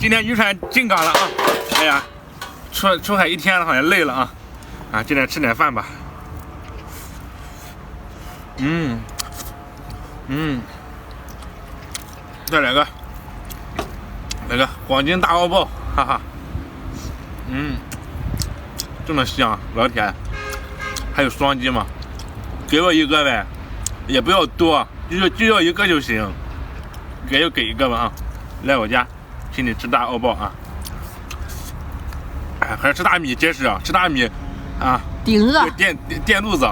今天渔船进港了啊！哎呀，出海一天了，好像累了啊！啊，进来吃点饭吧。再来个黄金大澳鲍，哈哈。这么香，老铁。还有双击嘛，给我一个呗，也不要多，就要一个就行。就给一个吧啊！来我家，请你吃大澳鲍啊！哎，还是吃大米结实啊，吃大米啊，顶饿。垫肚子。